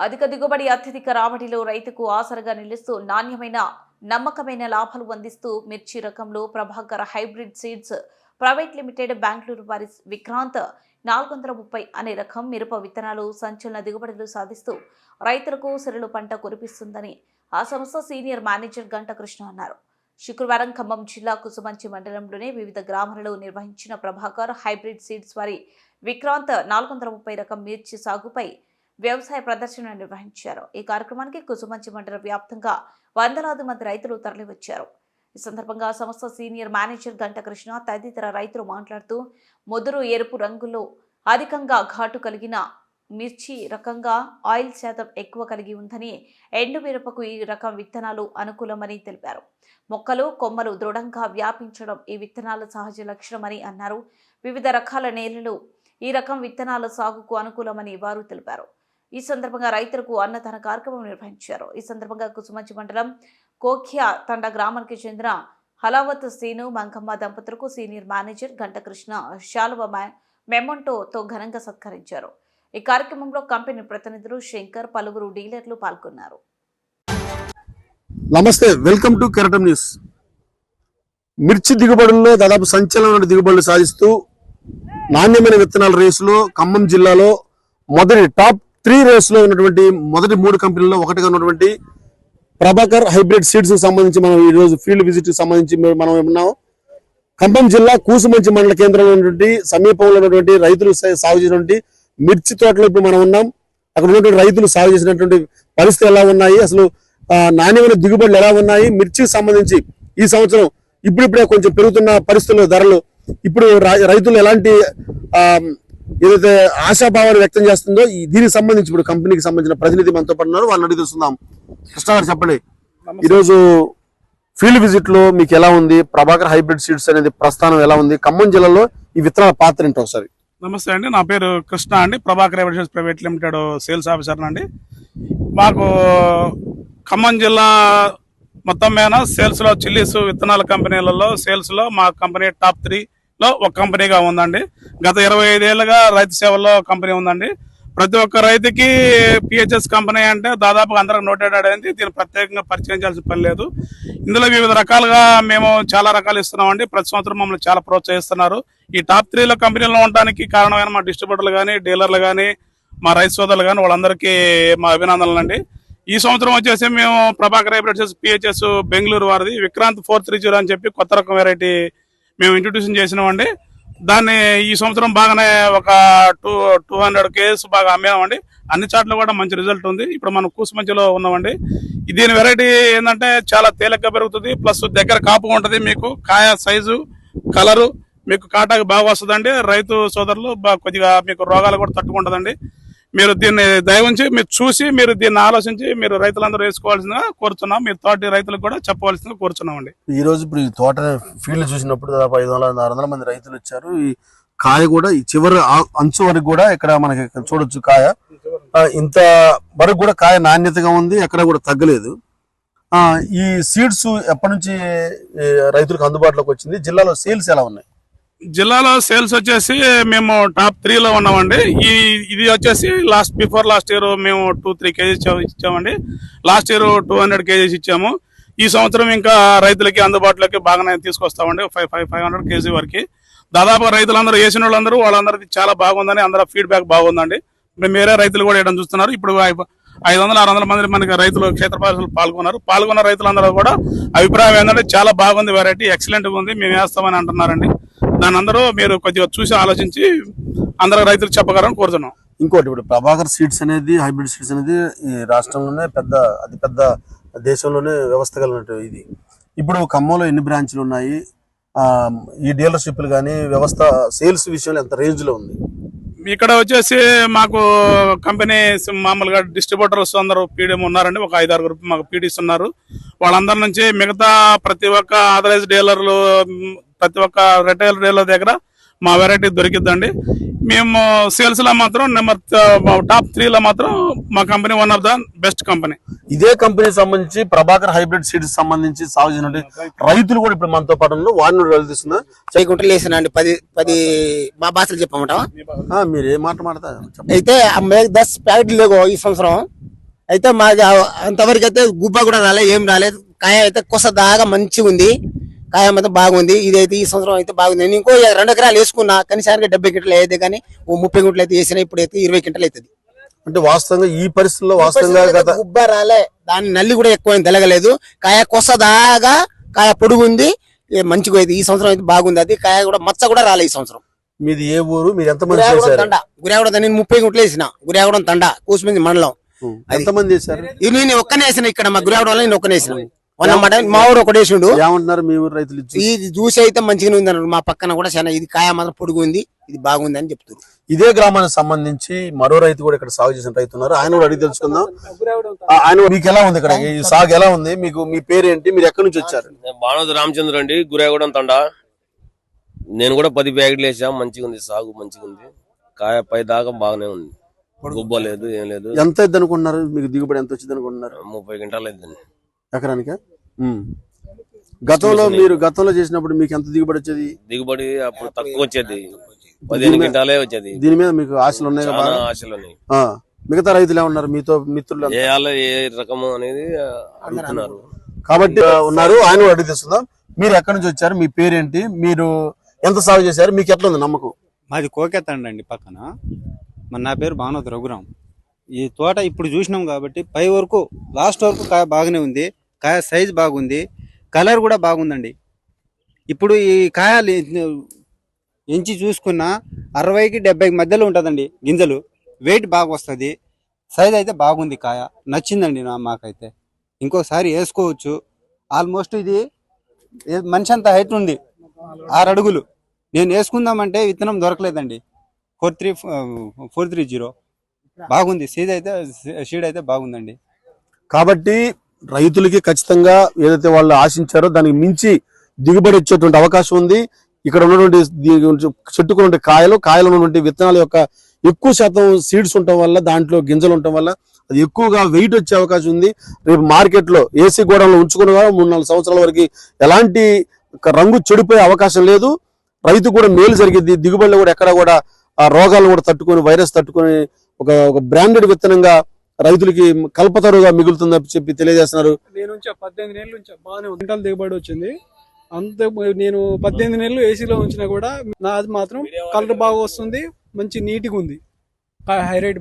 అధిక దిగుబడి అత్యధిక రాబడిలో రైతుకు ఆసరగా నిలుస్తూ నాణ్యమైన నమ్మకమైన లాభాలు అందిస్తూ మిర్చి రకంలో Prabhakar hybrid seeds private limited Bengaluru వారి విక్రాంత్ 430 అనే రకం మిరప విత్తనాలు సంచలన దిగుబడులు సాధిస్తూ రైతులకు సిరులు పంట కురిపిస్తుందని ఆ సంస్థ సీనియర్ మేనేజర్ గంట కృష్ణ అన్నారు. శుక్రవారం ఖమ్మం జిల్లా కుసుమంచి మండలంలోని వివిధ గ్రామాలలో నిర్వహించిన ప్రభాకర్ హైబ్రిడ్ సీడ్స్ వారి విక్రాంత్ 430 రకం మిర్చి సాగుపై వ్యవసాయ ప్రదర్శన నిర్వహించారు. ఈ కార్యక్రమానికి కుసుమంచి మండల వ్యాప్తంగా వందలాది మంది రైతులు తరలివచ్చారు. ఈ సందర్భంగా సంస్థ సీనియర్ మేనేజర్ గంట కృష్ణ తదితర రైతులు మాట్లాడుతూ ముదురు ఎరుపు రంగులో అధికంగా ఘాటు కలిగిన మిర్చి రకంగా ఆయిల్ శాతం ఎక్కువ కలిగి ఉందని, ఎండు మిరపకు ఈ రకం విత్తనాలు అనుకూలమని తెలిపారు. మొక్కలు కొమ్మలు దృఢంగా వ్యాపించడం ఈ విత్తనాల సహజ లక్షణమని అన్నారు. వివిధ రకాల నేలలు ఈ రకం విత్తనాల సాగుకు అనుకూలమని వారు తెలిపారు. ఈ సందర్భంగా రైతులకు అన్నదాన కార్యక్రమం నిర్వహించారు. ఈ సందర్భంగా కుసుమంచి మండలం కోఖ్యా తండ గ్రామానికి చెందిన హలావత్ సీను మంకమ్మ దంపతులకు సీనియర్ మేనేజర్ గంట కృష్ణ శాలువ మెమోంటోతో ఘనంగా సత్కరించారు. ఈ కార్యక్రమంలో కంపెనీ ప్రతినిధులు శంకర్, పలువురు డీలర్లు పాల్గొన్నారు. నమస్తే, వెల్కమ్ టు కెరటం న్యూస్. మిర్చి దిగుబడుల్లో దాదాపు సంచలన దిగుబడులు సాధిస్తూ నాణ్యమైన విత్తనాల రేసులో ఖమ్మం జిల్లాలో మొదటి టాప్ 3 రేసులో ఉన్నటువంటి మొదటి 3 కంపెనీల్లో ఒకటిగా ఉన్నటువంటి ప్రభాకర్ హైబ్రిడ్ సీడ్స్ కి సంబంధించి మనం ఈ రోజు ఫీల్డ్ విజిట్ సంబంధించి మనం ఉన్నాం. ఖమ్మం జిల్లా కూసుమంచి మండల కేంద్రంలో ఉన్నటువంటి సమీపంలో ఉన్నటువంటి రైతులు సాగు చేసినటువంటి మిర్చి తోటలో ఇప్పుడు మనం ఉన్నాం. అక్కడ ఉన్నటువంటి రైతులు సాగు చేసినటువంటి పరిస్థితులు ఎలా ఉన్నాయి, అసలు నాణ్యమైన దిగుబడులు ఎలా ఉన్నాయి, మిర్చికి సంబంధించి ఈ సంవత్సరం ఇప్పుడిప్పుడే కొంచెం పెరుగుతున్న పరిస్థితుల్లో ధరలు, ఇప్పుడు రైతులు ఎలాంటి ఏదైతే ఆశాభావాన్ని వ్యక్తం చేస్తుందో దీనికి సంబంధించి ఇప్పుడు కంపెనీకి సంబంధించిన ప్రతినిధి మనతో పడుతున్నారు, వాళ్ళని అడిగి తెలుస్తున్నాం. కృష్ణ గారు చెప్పండి, ఈరోజు ఫీల్డ్ విజిట్ లో మీకు ఎలా ఉంది, ప్రభాకర్ హైబ్రిడ్ సీడ్స్ అనేది ప్రస్థానం ఎలా ఉంది, ఖమ్మం జిల్లాలో ఈ విత్తనాల పాత్ర ఏంటో ఒకసారి. నమస్తే అండి, నా పేరు కృష్ణ అండి, Prabhakar hybrid seeds private limited sales officer అండి. మాకు ఖమ్మం జిల్లా మొత్తం మీద సేల్స్ లో చిల్లీస్ విత్తనాల కంపెనీలలో సేల్స్ లో మా కంపెనీ టాప్ 3 లో ఒక కంపెనీగా ఉందండి. గత 25 ఏళ్లుగా రైతు సేవల్లో కంపెనీ ఉందండి. ప్రతి ఒక్క రైతుకి పిహెచ్ఎస్ కంపెనీ అంటే దాదాపు అందరికి నోటెడ్ అనేది, దీన్ని ప్రత్యేకంగా పరిచయం చేయాల్సిన పని లేదు. ఇందులో వివిధ రకాలుగా మేము చాలా రకాలు ఇస్తున్నామండి. ప్రతి సంవత్సరం మమ్మల్ని చాలా ప్రోత్సహిస్తున్నారు. ఈ టాప్ 3 లో కంపెనీలో ఉండడానికి కారణమైన మా డిస్ట్రిబ్యూటర్లు కానీ, డీలర్లు కానీ, మా రైతు సోదరులు కానీ వాళ్ళందరికీ మా అభినందనలు అండి. ఈ సంవత్సరం వచ్చేసి మేము ప్రభాకర్ హైబ్రిడ్ పిహెచ్ఎస్ బెంగళూరు వారిది విక్రాంత్ 430 అని చెప్పి కొత్త రకం వెరైటీ మేము ఇంట్రొడ్యూషన్ చేసినామండి. దాన్ని ఈ సంవత్సరం బాగానే ఒక 200 కేజెస్ బాగా అమ్మామండి. అన్ని చాట్ల కూడా మంచి రిజల్ట్ ఉంది. ఇప్పుడు మనం కూసుమంచిలో ఉన్నామండి. దీని వెరైటీ ఏంటంటే చాలా తేలిగ్గా పెరుగుతుంది, ప్లస్ దగ్గర కాపుగా ఉంటుంది. మీకు కాయ సైజు, కలరు మీకు కాటాకి బాగా వస్తుందండి. రైతు సోదరులు కొద్దిగా మీకు రోగాలు కూడా తట్టుకుంటుందండి. మీరు దీన్ని దయవుంచి మీరు చూసి మీరు దీన్ని ఆలోచించి మీరు రైతులందరూ వేసుకోవాల్సిందిగా కోరుతున్నాం. మీరు తోటి రైతులకు కూడా చెప్పవలసిందిగా కోరుతున్నామండి. ఈ రోజు ఇప్పుడు ఈ తోట ఫీల్డ్ చూసినప్పుడు దాదాపు 500-600 మంది రైతులు వచ్చారు. ఈ కాయ కూడా ఈ చివరి అంచు వరకు కూడా ఇక్కడ మనకి చూడొచ్చు. కాయ ఇంత వరకు కూడా కాయ నాణ్యతగా ఉంది, ఎక్కడ కూడా తగ్గలేదు. ఈ సీడ్స్ ఎప్పటి నుంచి రైతులకు అందుబాటులోకి వచ్చింది, జిల్లాలో సేల్స్ ఎలా ఉన్నాయి? జిల్లాలో సేల్స్ వచ్చేసి మేము టాప్ 3 లో ఉన్నామండి. ఇది వచ్చేసి బిఫోర్ లాస్ట్ ఇయర్ మేము 2-3 కేజీస్ ఇచ్చామండి. లాస్ట్ ఇయర్ 200 కేజీస్ ఇచ్చాము. ఈ సంవత్సరం ఇంకా రైతులకి అందుబాటులోకి బాగానే తీసుకొస్తామండి. 500 కేజీ వరకు దాదాపు రైతులందరూ వేసిన వాళ్ళందరికీ చాలా బాగుందని అందరూ ఫీడ్బ్యాక్ బాగుందండి. ఇప్పుడు వేరే రైతులు కూడా వేయడం చూస్తున్నారు. ఇప్పుడు 500-600 మంది మనకి రైతులు క్షేత్ర పరిశీలనలు పాల్గొన్న రైతులందరూ కూడా అభిప్రాయం ఏంటంటే చాలా బాగుంది, వెరైటీ ఎక్సలెంట్ గా ఉంది, మేము వేస్తామని అంటున్నారండి. దాని అందరూ మీరు కొద్దిగా చూసి ఆలోచించి అందరూ రైతులు చెప్పగలరని కోరుతున్నాం. ఇంకోటి, ఇప్పుడు ప్రభాకర్ సీడ్స్ అనేది హైబ్రిడ్ సీడ్స్ అనేది ఈ రాష్ట్రంలోనే అతి పెద్ద దేశంలోనే వ్యవస్థ కలిగినట్టు ఇది. ఇప్పుడు ఖమ్మంలో ఎన్ని బ్రాంచ్లు ఉన్నాయి, ఈ డీలర్షిప్లు కానీ వ్యవస్థ సేల్స్ విషయంలో ఎంత రేంజ్ లో ఉంది? ఇక్కడ వచ్చేసి మాకు కంపెనీ మామూలుగా డిస్ట్రిబ్యూటర్స్ అందరూ పీడిఎం ఉన్నారండి. ఒక 5-6 మాకు పీడీస్ ఉన్నారు. వాళ్ళందరి నుంచి మిగతా ప్రతి ఒక్క ఆథరైజ్ డీలర్లు, ప్రతి ఒక్క రిటైల్ డీలర్ దగ్గర మా వెరైటీ దొరికిద్దండి. మేము సేల్స్ లో మాత్రం టాప్ 3 లో మాత్రం మా company one of the best company. ఇదే కంపెనీ సంబంధించి ప్రభాకర్ హైబ్రిడ్ సీడ్స్ సంబంధించి సాగు చేసిన రైతులు కూడా ఇప్పుడు మనతో పాటు వారిని వెళ్తున్నారు. చేయకుంటే లేసానండి 10 మా భాషలు చెప్పమంటావా? మీరు ఏ మాట మాట్లాడతారు అయితే 10 ప్యాకెట్లు లేవు ఈ సంవత్సరం. అయితే మాది అంతవరకు అయితే గుబ్బ కూడా రాలే, ఏం రాలేదు. కాయ అయితే కొస దాగా మంచిగా ఉంది, కాయ మాత్రం బాగుంది. ఇదైతే ఈ సంవత్సరం అయితే బాగుంది. నేను ఇంకో 2 ఎకరాలు వేసుకున్నా, కనీసానికి 70 క్వింటలు అయితే కానీ 30 క్వింటలు అయితే వేసినా, ఇప్పుడైతే 20 క్వింటలు అవుతుంది. అంటే వాస్తవంగా ఈ పరిస్థితుల్లో వాస్తవంగా గత గుబ్బ రాలే, దాని నల్లి కూడా ఎక్కువ తెలగలేదు. కాయ కొస దాగా కాయ పొడుగు ఉంది, మంచిగా అయితే ఈ సంవత్సరం అయితే బాగుంది. అది కాయ కూడా మచ్చ కూడా రాలే ఈ సంవత్సరం. మీది ఏ ఊరు, మీరు ఎంతమంది గురియాగూడెం చేశారు? తండా, గురియాగూడెం నేను 30 క్వింటలు వేసిన. గురియాగూడెం తండా, కూసుమంది మండలం. ఎంతమంది చేశారు? ఇది నేను ఒక్కనే వేసిన, ఇక్కడ మా గురియాగూడెంలో నేను ఒక్కనే వేసిన. అన్నమాట మా ఊరు ఒకటి వేసిండు. ఏమంటున్నారు మీ ఊరు రైతులు? ఇది జ్యూస్ అయితే మంచిగానే ఉంది అన్నారు. మా పక్కన కూడా చాలా ఇది కాయ మాత్రం పొడుగు ఉంది, ఇది బాగుంది అని చెప్తున్నారు. ఇదే గ్రామానికి సంబంధించి మరో రైతు కూడా ఇక్కడ సాగు చేసిన రైతు ఉన్నారు, ఆయన కూడా అడిగి తెలుసుకుందాం. ఆయన మీకు ఎలా ఉంది ఇక్కడ ఈ సాగు ఎలా ఉంది? మీకు మీ పేరు ఏంటి, మీరు ఎక్కడి నుంచి వచ్చారు? బాణోద్ రామచంద్ర అండి, గురేగూడెం తండా. నేను కూడా 10 ప్యాకెట్లు వేసా, మంచిగా ఉంది సాగు, మంచిగా ఉంది. కాయ పై దాకా బాగానే ఉంది, గుబ్బ లేదు, ఏం లేదు. ఎంత అయింది అనుకుంటున్నారు? మీకు దిగుబడి ఎంత వచ్చింది అనుకుంటున్నారు? 30 క్వింటాలు అయిందండి ఎకరానికి. గతంలో చేసినప్పుడు మీకు ఎంత దిగుబడి వచ్చేది? దిగుబడి అప్పుడు తక్కువ వచ్చేది, 15 క్వింటాలే వచ్చేది. దీని మీద మీకు ఆశలు ఉన్నాయి కదా? చాలా ఆశలు ఉన్నాయి. మిగతా రైతులు ఏమన్నారు మీతో మిత్రులు? ఏ రకము అనేది అడుగుతున్నారు కాబట్టి ఉన్నారు, ఆయన కూడా అడిగి తెలుసుకుందాం. మీరు ఎక్కడి నుంచి వచ్చారు, మీ పేరేంటి, మీరు ఎంత సాగు చేశారు, మీకు ఎట్లా ఉంది నమ్మకం? మాది కోకెత్తండి పక్కన. నా పేరు భానోద్ రఘురామ్. ఈ తోట ఇప్పుడు చూసినాం కాబట్టి పై వరకు లాస్ట్ వరకు కాయ బాగానే ఉంది, కాయ సైజ్ బాగుంది, కలర్ కూడా బాగుందండి. ఇప్పుడు ఈ కాయలు ఎంచి చూసుకున్నా 60కి 70 మధ్యలో ఉంటుందండి గింజలు, వెయిట్ బాగా వస్తుంది, సైజ్ అయితే బాగుంది, కాయ నచ్చిందండి మాకైతే. ఇంకోసారి వేసుకోవచ్చు. ఆల్మోస్ట్ ఇది మనిషి అంత హైట్ ఉంది, 6 అడుగులు. నేను వేసుకుందామంటే విత్తనం దొరకలేదండి. 430 బాగుంది, సీడ్ అయితే బాగుందండి. కాబట్టి రైతులకి ఖచ్చితంగా ఏదైతే వాళ్ళు ఆశించారో దానికి మించి దిగుబడి వచ్చేటువంటి అవకాశం ఉంది. ఇక్కడ ఉన్నటువంటి చెట్టుకు ఉన్నటువంటి కాయలు ఉన్నటువంటి విత్తనాల యొక్క ఎక్కువ శాతం సీడ్స్ ఉండటం వల్ల, దాంట్లో గింజలు ఉండటం వల్ల అది ఎక్కువగా వెయిట్ వచ్చే అవకాశం ఉంది. రేపు మార్కెట్ లో ఏసీ గోడంలో ఉంచుకుని 3-4 సంవత్సరాల వరకు ఎలాంటి రంగు చెడిపోయే అవకాశం లేదు. రైతు కూడా మేలు జరిగింది. దిగుబడిలో కూడా ఎక్కడ కూడా ఆ రోగాలను కూడా తట్టుకొని, వైరస్ తట్టుకొని ఒక బ్రాండెడ్ విత్తనంగా రైతులకి కల్పతరుగా మిగులుతుందని చెప్పి తెలియజేస్తున్నారు. నేను 18 ఏళ్ళ నుంచి బాగానే క్వింటాల్ దిగుబడి వచ్చింది. అంతే, నేను 18 నెలలు ఏసీలో ఉంచినా కూడా నాది మాత్రం కలర్ బాగా వస్తుంది, మంచి నీట్గా ఉంది, హై రేట్